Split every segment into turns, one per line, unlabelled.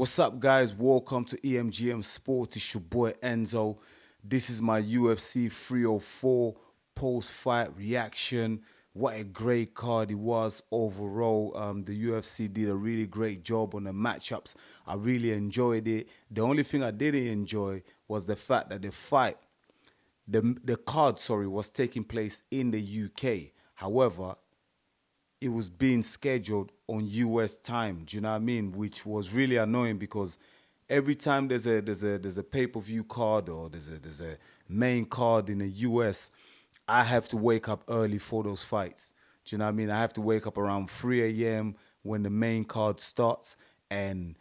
What's up, guys? Welcome to EMGM Sport. It's your boy Enzo. This is my UFC 304 post-fight reaction. What a great card it was overall. The UFC did a really great job on the matchups. I really enjoyed it. The only thing I didn't enjoy was the fact that the card, was taking place in the UK. However, it was being scheduled on US time. Do you know what I mean? Which was really annoying because every time there's a pay-per-view card or there's a main card in the US, I have to wake up early for those fights. Do you know what I mean? I have to wake up around 3 a.m. when the main card starts, and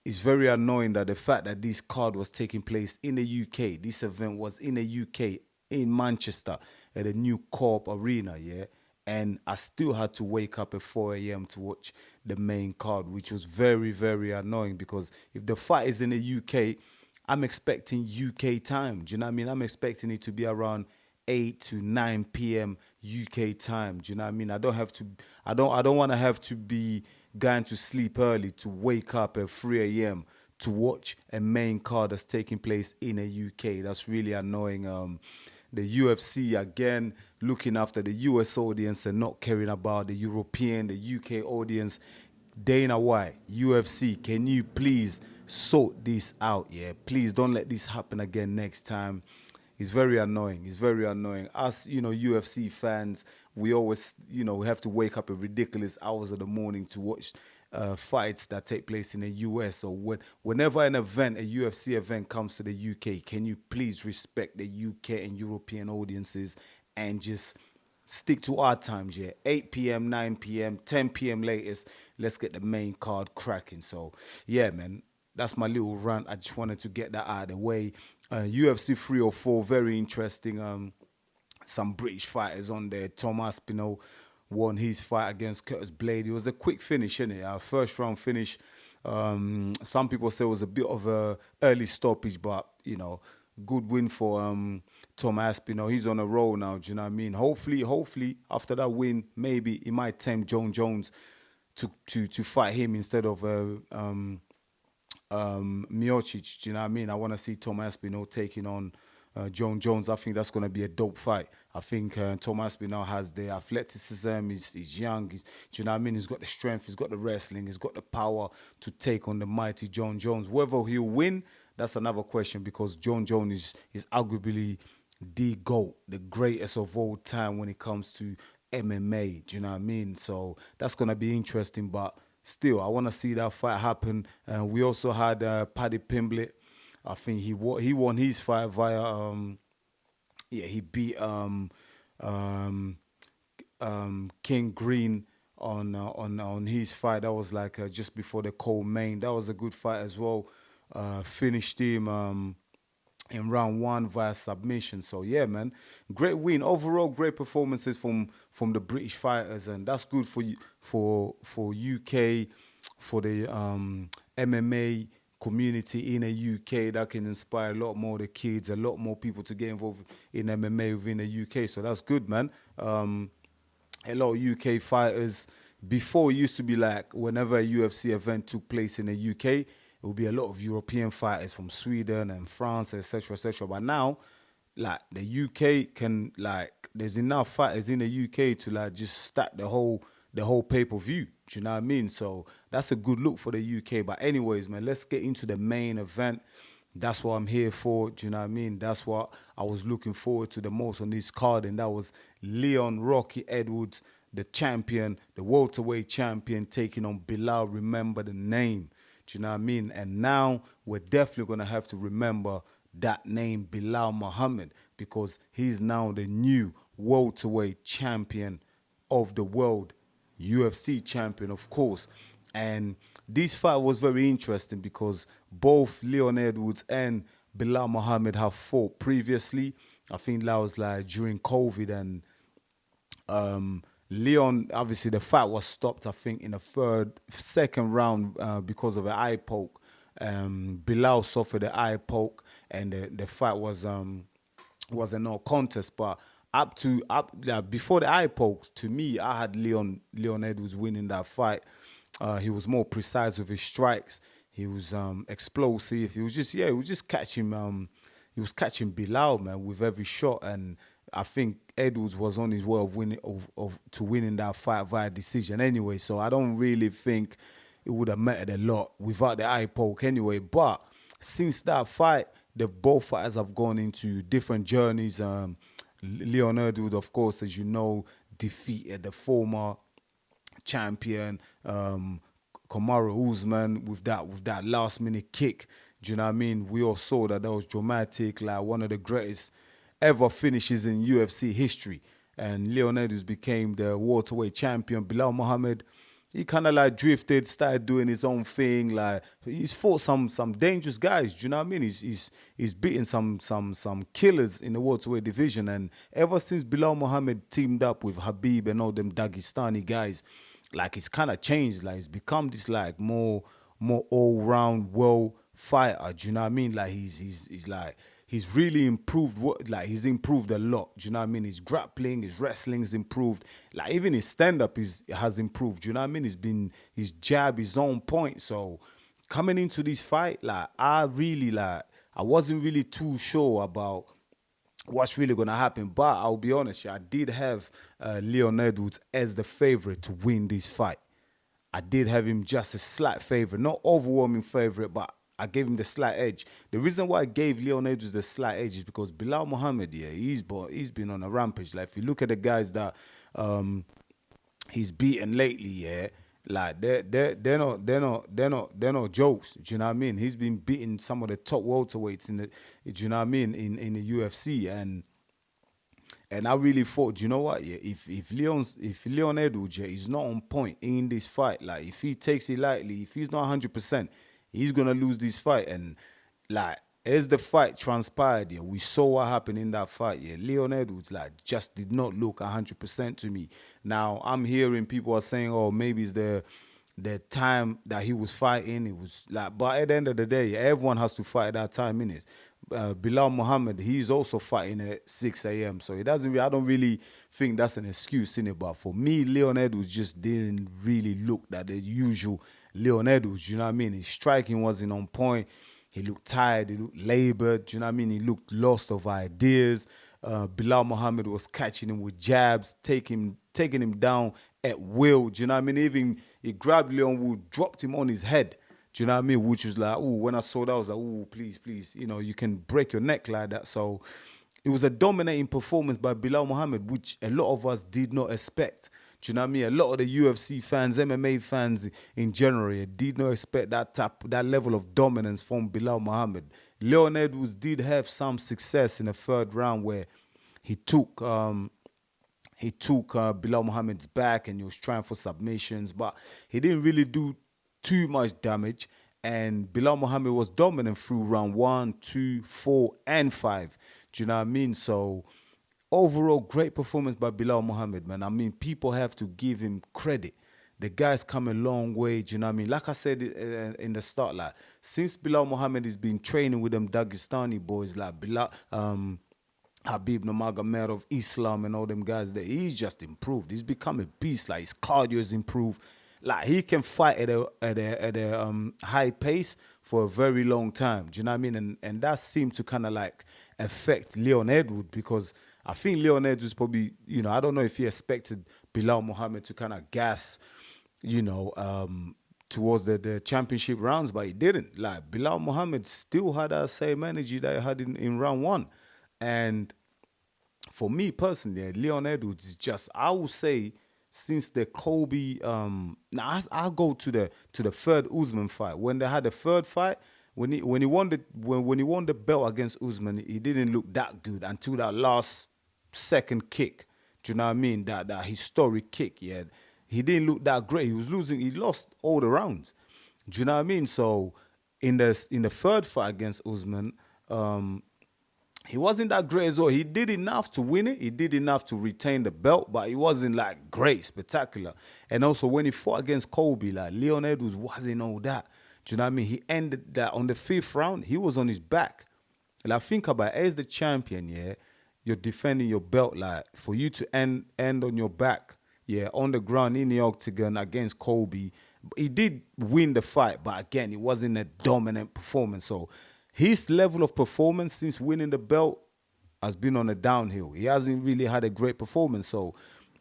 it's very annoying that the fact that this card was taking place in the UK, this event was in the UK, in Manchester, at the new Corp Arena, yeah? And I still had to wake up at 4 a.m. to watch the main card, which was very, very annoying because if the fight is in the UK, I'm expecting UK time. Do you know what I mean? I'm expecting it to be around 8 to 9 p.m. UK time. Do you know what I mean? I don't want to have to be going to sleep early to wake up at 3 a.m. to watch a main card that's taking place in the UK. That's really annoying. The UFC, again, looking after the US audience and not caring about the European, the UK audience. Dana White, UFC, can you please sort this out, yeah? Please don't let this happen again next time. It's very annoying. It's very annoying. Us, UFC fans, we always, we have to wake up at ridiculous hours of the morning to watch fights that take place in the US. Or whenever an event, a UFC event comes to the UK, can you please respect the UK and European audiences and just stick to our times, yeah? 8 p.m., 9 p.m., 10 p.m. latest. Let's get the main card cracking. So, yeah, man, that's my little rant. I just wanted to get that out of the way. UFC 304, very interesting. Some British fighters on there. Tom Aspinall won his fight against Curtis Blaydes. It was a quick finish, innit? Our first round finish. Some people say it was a bit of a early stoppage, but, good win for Tom Aspinall. He's on a roll now, do you know what I mean? Hopefully, after that win, maybe he might tempt John Jones to fight him instead of Miocic, do you know what I mean? I want to see Tom Aspinall taking on John Jones. I think that's going to be a dope fight. I think Tom Aspinall has the athleticism, he's young, do you know what I mean? He's got the strength, he's got the wrestling, he's got the power to take on the mighty John Jones. Whether he'll win, that's another question because John Jones is arguably the GOAT, the greatest of all time when it comes to MMA, do you know what I mean? So that's going to be interesting, but still, I want to see that fight happen. We also had Paddy Pimblett. I think he won his fight via he beat King Green on his fight. That was like just before the co-main. That was a good fight as well. Finished him in round 1 via submission. So yeah, man, great win overall. Great performances from the British fighters, and that's good for UK, for the MMA community in the UK. That can inspire a lot more of the kids, a lot more people to get involved in MMA within the UK. So that's good, man. A lot of UK fighters. Before, it used to be like whenever a UFC event took place in the UK, it would be a lot of European fighters from Sweden and France, etc., etc. But now, like, the UK can, like, there's enough fighters in the UK to, like, just stack the whole pay-per-view. Do you know what I mean? So that's a good look for the UK. But anyways, man, let's get into the main event. That's what I'm here for. Do you know what I mean? That's what I was looking forward to the most on this card, and that was Leon Rocky Edwards, the champion, the welterweight champion, taking on Bilal. Remember the name. Do you know what I mean? And now we're definitely going to have to remember that name, Belal Muhammad, because he's now the new welterweight champion of the world, UFC champion, of course. And this fight was very interesting because both Leon Edwards and Belal Muhammad have fought previously. I think that was like during COVID, and Leon, obviously the fight was stopped, I think, in the second round because of an eye poke. Bilal suffered an eye poke, and the fight was a no contest. But before the eye poke, to me, I had Leon Edwards winning that fight. He was more precise with his strikes. He was explosive. He was just catching he was catching Bilal, man, with every shot. And I think Edwards was on his way of winning to winning that fight via decision anyway. So I don't really think it would have mattered a lot without the eye poke anyway. But since that fight, the both fighters have gone into different journeys. Leon Edwards, of course, as you know, defeated the former champion Kamaru Usman with that last minute kick. Do you know what I mean? We all saw that was dramatic, like one of the greatest ever finishes in UFC history. And Leon Edwards became the welterweight champion. Belal Muhammad, he kind of like drifted, started doing his own thing. Like he's fought some dangerous guys. Do you know what I mean? He's beaten some killers in the welterweight division. And ever since Belal Muhammad teamed up with Habib and all them Dagestani guys, like it's kind of changed. Like he's become this like more all round world fighter. Do you know what I mean? Like he's like he's really improved. Like he's improved a lot. Do you know what I mean? His grappling, his wrestling's improved. Like even his stand up has improved. Do you know what I mean? It's been his jab, his own point. So coming into this fight, like I wasn't really too sure about what's really going to happen. But I'll be honest, I did have Leon Edwards as the favorite to win this fight. I did have him just a slight favorite, not overwhelming favorite, but I gave him the slight edge. The reason why I gave Leon Edwards the slight edge is because Belal Muhammad, yeah, he's been on a rampage. Like if you look at the guys that he's beaten lately, yeah, like they're not jokes. Do you know what I mean? He's been beating some of the top welterweights in the, do you know what I mean, in the UFC. And I really thought, do you know what? Yeah, if Leon Edwards, yeah, is not on point in this fight, like if he takes it lightly, if he's not 100%, he's gonna lose this fight. And like as the fight transpired, yeah, we saw what happened in that fight. Yeah, Leon Edwards like just did not look 100% to me. Now I'm hearing people are saying, oh, maybe it's the time that he was fighting. It was like, but at the end of the day, everyone has to fight at that time, innit? Belal Muhammad, he's also fighting at 6 a.m. So it doesn't. I don't really think that's an excuse, innit? But for me, Leon Edwards just didn't really look like the usual Leon Edwards. You know what I mean? His striking wasn't on point. He looked tired. He looked labored. You know what I mean? He looked lost of ideas. Belal Muhammad was catching him with jabs, taking him down at will. Do you know what I mean? Even he grabbed Leon Wood, dropped him on his head. Do you know what I mean? Which was like, ooh, when I saw that, I was like, ooh, please, you know, you can break your neck like that. So it was a dominating performance by Belal Muhammad, which a lot of us did not expect. Do you know what I mean? A lot of the UFC fans, MMA fans in general, did not expect that level of dominance from Belal Muhammad. Leon Edwards did have some success in the third round where he took Belal Muhammad's back and he was trying for submissions, but he didn't really do too much damage. And Belal Muhammad was dominant through round 1, 2, 4, and 5. Do you know what I mean? So overall, great performance by Belal Muhammad, man. I mean, people have to give him credit. The guy's come a long way, do you know what I mean? Like I said in the start, like, since Belal Muhammad has been training with them Dagestani boys, like Bilal, Habib Nurmagomedov, Islam, and all them guys, that he's just improved. He's become a beast. Like, his cardio has improved. Like, he can fight at a high pace for a very long time. Do you know what I mean? And that seemed to kind of like affect Leon Edwards, because I think Leon Edwards probably, you know, I don't know if he expected Belal Muhammad to kind of gas, you know, towards the championship rounds, but he didn't. Like, Belal Muhammad still had that same energy that he had in round 1. And for me personally, Leon Edwards is just, I would say, since the Kobe, now I'll go to the third Usman fight. When they had the third fight, when he won the belt against Usman, he didn't look that good until that last second kick. Do you know what I mean? That historic kick. Yeah, he didn't look that great. He was losing. He lost all the rounds. Do you know what I mean? So in the third fight against Usman, he wasn't that great as well. He did enough to win it. He did enough to retain the belt, but he wasn't like great, spectacular. And also when he fought against Kobe, like, Leon Edwards wasn't all that. Do you know what I mean? He ended that on the 5th round. He was on his back. And I think about it, as the champion, yeah, you're defending your belt. Like, for you to end on your back, yeah, on the ground in the octagon against Kobe, He did win the fight, but again, it wasn't a dominant performance. So his level of performance since winning the belt has been on a downhill. He hasn't really had a great performance. So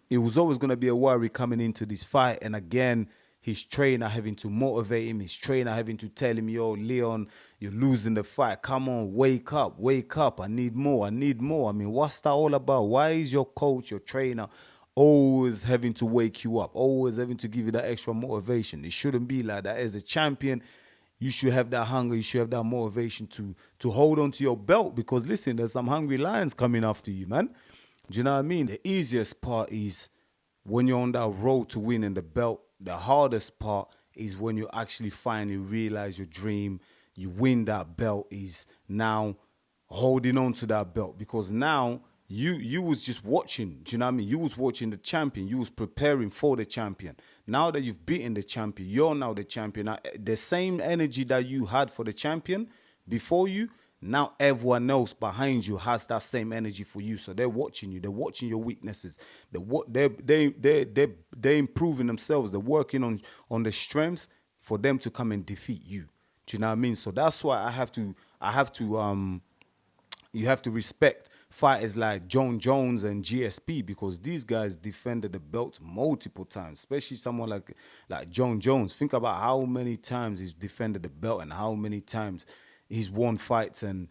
it was always going to be a worry coming into this fight. And again, his trainer having to motivate him, his trainer having to tell him, yo, Leon, you're losing the fight. Come on, wake up, wake up. I need more, I need more. I mean, what's that all about? Why is your coach, your trainer, always having to wake you up, always having to give you that extra motivation? It shouldn't be like that. As a champion, you should have that hunger, you should have that motivation to hold on to your belt, because listen, there's some hungry lions coming after you, man. Do you know what I mean? The easiest part is when you're on that road to winning the belt. The hardest part is when you actually finally realize your dream, you win that belt, is now holding on to that belt, because now you was just watching. Do you know what I mean? You was watching the champion. You was preparing for the champion. Now that you've beaten the champion, you're now the champion. Now, the same energy that you had for the champion before you, now everyone else behind you has that same energy for you. So they're watching you. They're watching your weaknesses. They're improving themselves. They're working on the strengths for them to come and defeat you. Do you know what I mean? So that's why you have to respect fighters like John Jones and GSP, because these guys defended the belt multiple times, especially someone like John Jones. Think about how many times he's defended the belt and how many times he's won fights, and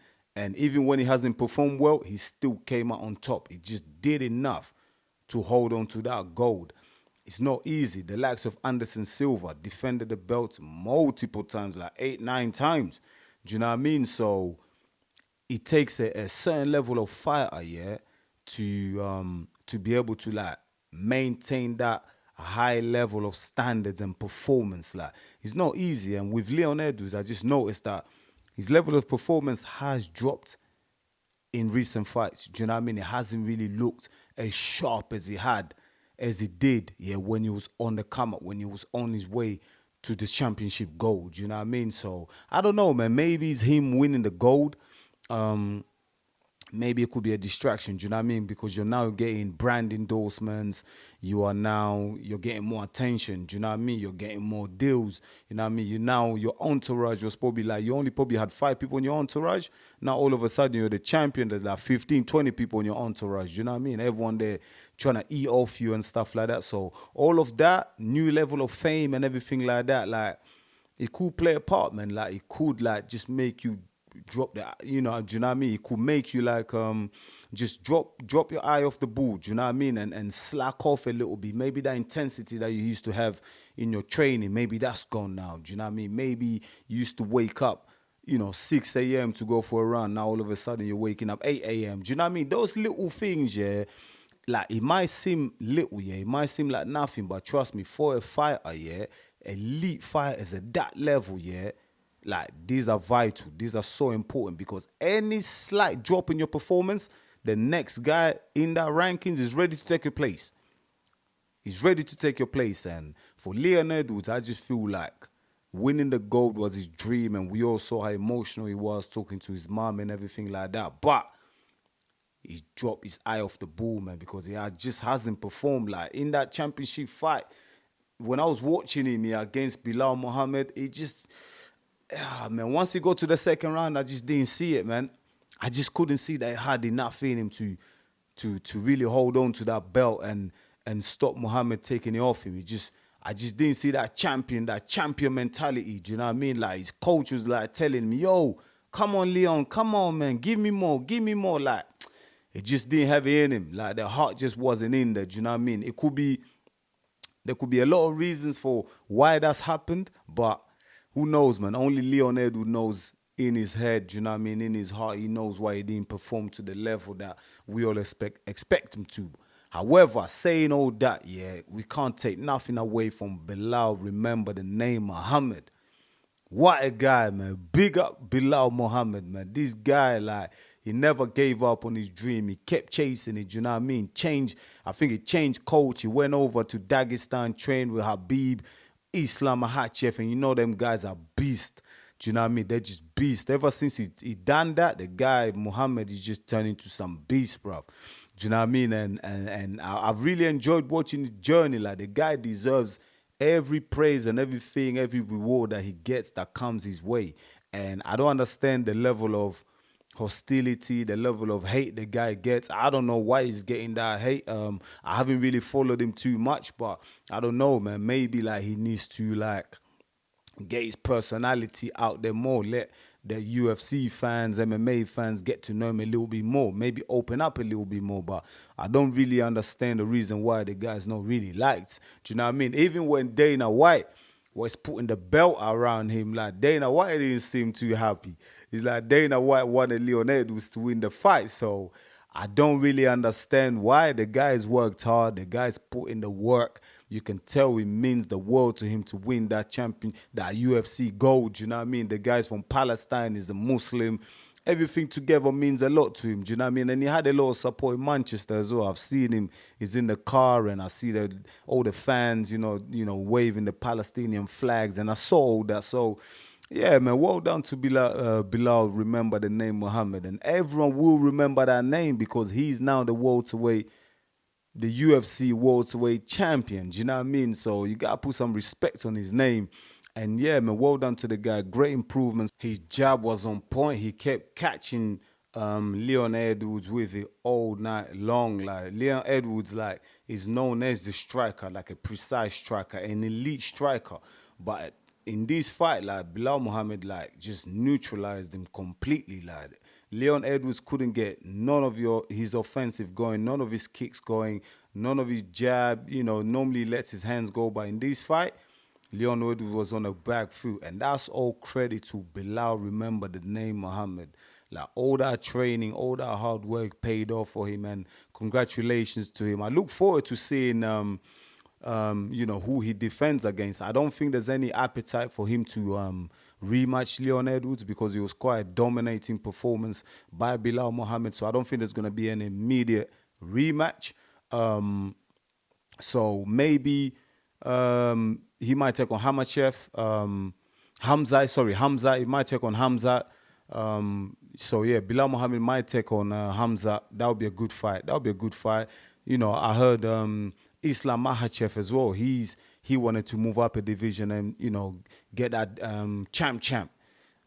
even when he hasn't performed well, he still came out on top. He just did enough to hold on to that gold. It's not easy. The likes of Anderson Silva defended the belt multiple times, like 8, 9 times. Do you know what I mean? So it takes a certain level of fighter, yeah, to be able to like maintain that high level of standards and performance. Like, it's not easy. And with Leon Edwards, I just noticed that his level of performance has dropped in recent fights. Do you know what I mean? It hasn't really looked as sharp as it did, yeah, when he was on the come up, when he was on his way to the championship gold. Do you know what I mean? So I don't know, man. Maybe it's him winning the gold. Maybe it could be a distraction, do you know what I mean? Because you're now getting brand endorsements, you're getting more attention, do you know what I mean? You're getting more deals, you know what I mean? Your entourage was probably like, you only probably had 5 people in your entourage. Now all of a sudden you're the champion, there's like 15, 20 people in your entourage, do you know what I mean? Everyone there trying to eat off you and stuff like that. So all of that, new level of fame and everything like that, like, it could play a part, man. Like, it could like just make you drop that, you know, do you know what I mean? It could make you like just drop your eye off the ball, do you know what I mean? And slack off a little bit. Maybe that intensity that you used to have in your training, maybe that's gone now, do you know what I mean? Maybe you used to wake up, 6 a.m. to go for a run. Now all of a sudden you're waking up 8 a.m. Do you know what I mean? Those little things, yeah, like, it might seem little, yeah, it might seem like nothing, but trust me, for a fighter, yeah, elite fighters at that level, yeah, like, these are vital. These are so important, because any slight drop in your performance, the next guy in that rankings is ready to take your place. He's ready to take your place. And for Leon Edwards, I just feel like winning the gold was his dream, and we all saw how emotional he was talking to his mom and everything like that. But he dropped his eye off the ball, man, because he just hasn't performed. Like, in that championship fight, when I was watching him here against Belal Muhammad, it just... man, once he got to the second round, I just didn't see it, man. I just couldn't see that he had enough in him to really hold on to that belt and stop Muhammad taking it off him. I just didn't see that champion mentality. Do you know what I mean? Like, his coach was like telling me, yo, come on, Leon, come on, man, give me more. Like, it just didn't have it in him. Like, the heart just wasn't in there. Do you know what I mean? There could be a lot of reasons for why that's happened, but who knows, man? Only Leon Edwards knows in his head, do you know what I mean? In his heart, he knows why he didn't perform to the level that we all expect him to. However, saying all that, yeah, we can't take nothing away from Bilal. Remember the name Muhammad. What a guy, man. Big up Belal Muhammad, man. This guy, like, he never gave up on his dream. He kept chasing it, you know what I mean? I think he changed coach. He went over to Dagestan, trained with Habib, Islam Makhachev, and you know them guys are beasts. Do you know what I mean? They're just beasts. Ever since he done that, the guy, Muhammad, is just turned into some beast, bro. Do you know what I mean? And I've really enjoyed watching the journey. Like, the guy deserves every praise and everything, every reward that he gets that comes his way. And I don't understand the level of hostility, the level of hate the guy gets. I don't know why he's getting that hate. I haven't really followed him too much, but I don't know, man. Maybe like he needs to like get his personality out there more. Let the UFC fans, MMA fans get to know him a little bit more. Maybe open up a little bit more. But I don't really understand the reason why the guy's not really liked. Do you know what I mean? Even when Dana White was putting the belt around him, like Dana White didn't seem too happy. It's like Dana White wanted Leon Edwards to win the fight. So I don't really understand why. The guy's worked hard. The guy's put in the work. You can tell it means the world to him to win that that UFC gold. You know what I mean? The guy's from Palestine. He's a Muslim. Everything together means a lot to him. Do you know what I mean? And he had a lot of support in Manchester as well. I've seen him. He's in the car, and I see all the fans, waving the Palestinian flags, and I saw all that. So, yeah, man, well done to Bilal. Remember the name Muhammad, and everyone will remember that name because he's now the UFC welterweight champion. Do you know what I mean? So you gotta put some respect on his name. And yeah, man, well done to the guy. Great improvements. His jab was on point. He kept catching Leon Edwards with it all night long. Like Leon Edwards, like is known as the striker, like a precise striker, an elite striker. But in this fight, like Belal Muhammad, like just neutralized him completely. Like Leon Edwards couldn't get none of his offensive going, none of his kicks going, none of his jab. Normally lets his hands go, but in this fight, Leon Edwards was on a back foot, and that's all credit to Bilal. Remember the name Muhammad. Like all that training, all that hard work paid off for him, and congratulations to him. I look forward to seeing who he defends against. I don't think there's any appetite for him to rematch Leon Edwards because it was quite a dominating performance by Belal Muhammad. So I don't think there's going to be an immediate rematch. So maybe he might take on Hamza. He might take on Hamza. So yeah, Belal Muhammad might take on Hamza. That would be a good fight. I heard Islam Makhachev as well. He wanted to move up a division and get that champ,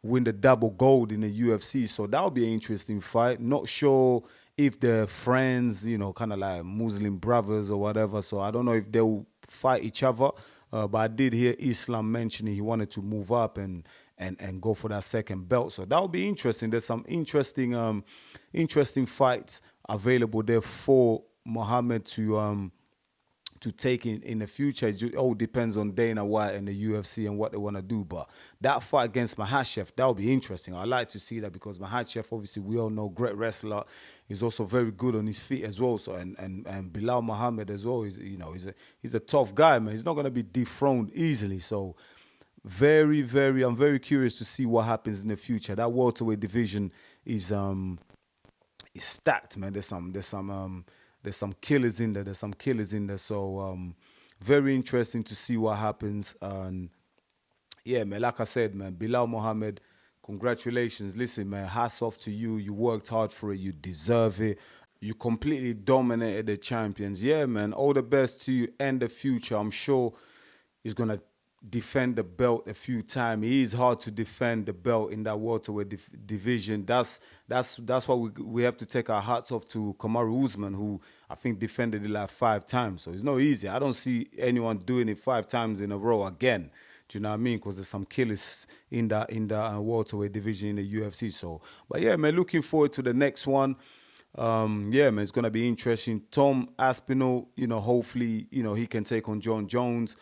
win the double gold in the UFC. So that would be an interesting fight. Not sure if they're friends, kind of like Muslim brothers or whatever. So I don't know if they'll fight each other. But I did hear Islam mentioning he wanted to move up and go for that second belt. So that would be interesting. There's some interesting fights available there for Muhammad to take in the future. It all depends on Dana White and the UFC and what they want to do. But that fight against Makhachev, that would be interesting. I like to see that because Makhachev, obviously, we all know, great wrestler. He's also very good on his feet as well. So and Belal Muhammad as well. He's a tough guy, man. He's not going to be dethroned easily. So I'm very curious to see what happens in the future. That welterweight division is stacked, man. There's some killers in there. So very interesting to see what happens. And yeah, man, like I said, man, Belal Muhammad, congratulations. Listen, man, hats off to you. You worked hard for it. You deserve it. You completely dominated the champions. Yeah, man, all the best to you and the future. I'm sure he's going to defend the belt a few times. It is hard to defend the belt in that welterweight division. That's why we have to take our hats off to Kamaru Usman, who I think defended it like 5 times. So it's not easy. I don't see anyone doing it 5 times in a row again. Do you know what I mean? Because there's some killers in the welterweight division in the UFC. So, but yeah, man, looking forward to the next one. Yeah, man, it's gonna be interesting. Tom Aspinall, hopefully, he can take on John Jones.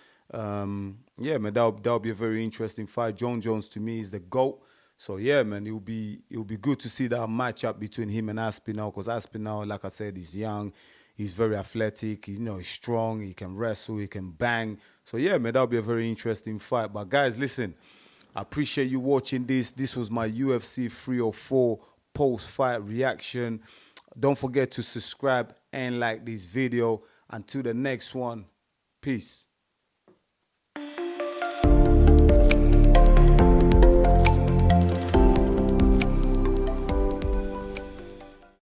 Yeah, man, that'll be a very interesting fight. John Jones to me is the GOAT. So yeah, man, it'll be good to see that matchup between him and Aspinall, because Aspinall, like I said, he's young, he's very athletic, he's strong, he can wrestle, he can bang. So yeah, man, that'll be a very interesting fight. But guys, listen, I appreciate you watching this. This was my UFC 304 post-fight reaction. Don't forget to subscribe and like this video. Until the next one, peace.